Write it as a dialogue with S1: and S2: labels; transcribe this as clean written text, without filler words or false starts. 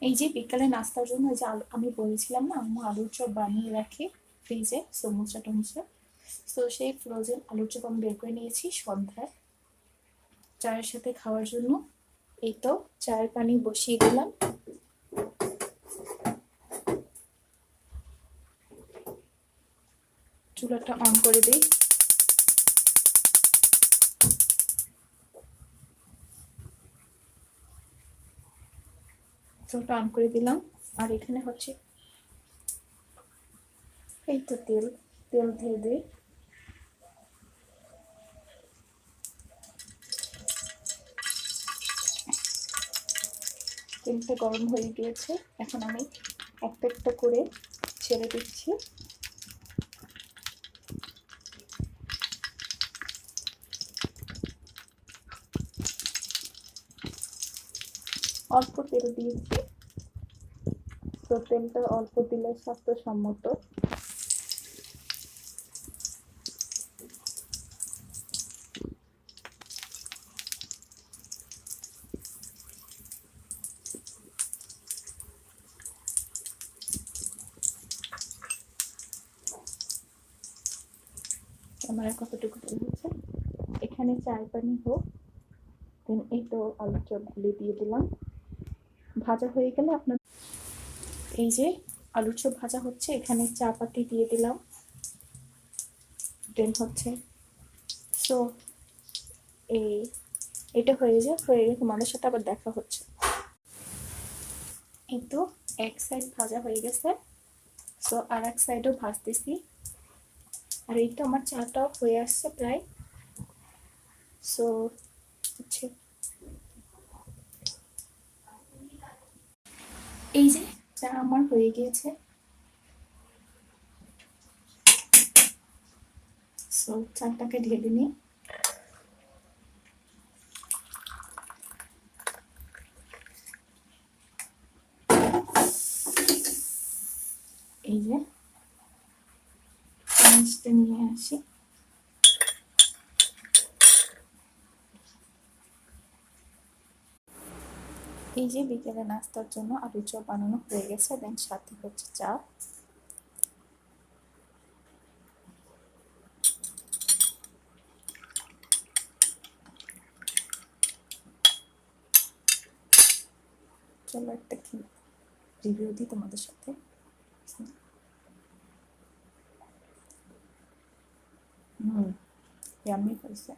S1: এই যে বিকালে নাস্তার জন্য যে আলু আমি বলেছিলাম না আম্মু আলুর চপ বানিয়ে রাখে ফ্রিজে সমুচা টমুচা, তো সেই ফ্রোজেন আলুর চপ আমি বের করে নিয়েছি সন্ধ্যায় চায়ের সাথে খাওয়ার জন্য। এই তো চায়ের পানি বসিয়ে দিলাম, চুলাটা অন করে দিই। চুলাটা অন করে দিলাম, আর এখানে হচ্ছে এই তো তেল তেল দিয়ে দিই। তেলটা গরম হয়ে গিয়েছে, এখন আমি একটা একটা করে ছেড়ে দিচ্ছি। অল্প তেল দিয়েছি, তো তেলটা অল্প দিলে স্বাস্থ্যসম্মত। ক্যামেরা কতটুকু হচ্ছে, এখানে চায়ের পানি হোক, দেন এই তো আলুর চপগুলি দিয়ে দিলাম। ভাজা হয়ে গেলে আপনার এই যে আলুর চপ ভাজা হচ্ছে, এখানে চা পাতি দিয়ে দিলাম। দেন হচ্ছে সো এই এটা হয়ে যায়, হয়ে তোমাদের সাথে আবার দেখা হচ্ছে। এই তো এক সাইড ভাজা হয়ে গেছে, সো আর এক সাইডও ভাজতেছি। আর এই তো আমার চাটাও হয়ে আসছে প্রায়। সো হচ্ছে এই যে চা আমার হয়ে গিয়েছে, সো চাটাকে ঢেলে নিই। এই যে চামচটা নিয়ে আসি। এই যে বিকেলে নাস্তার জন্য আলু চপ বানানো হয়ে গেছে, দেন সাথে হচ্ছে চা। চলো একটা রিভিউ দিই তোমাদের সাথে। ইয়াম্মি হয়েছে।